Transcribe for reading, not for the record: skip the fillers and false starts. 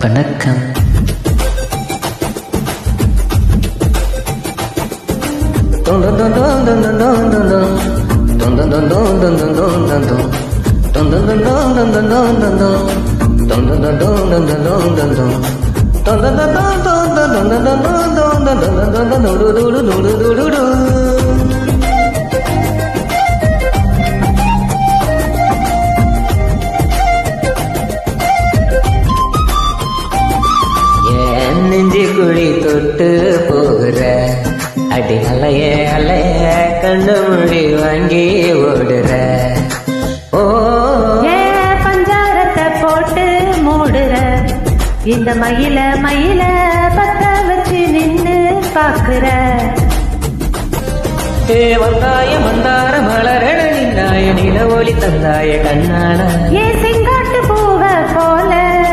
வணக்கம். நெஞ்சு குழி தொட்டு போகிற அடி அலைய அலைய கண்ணு மொழி வாங்கி ஓடுற. ஓ பஞ்சாரத்தை போட்டு மூடுற இந்த மயில மயில பத்த வச்சு நின்னு பாக்குற. வந்தாய மந்தார மலரண நின்னாய நில ஒளி தந்தாய கண்ணான.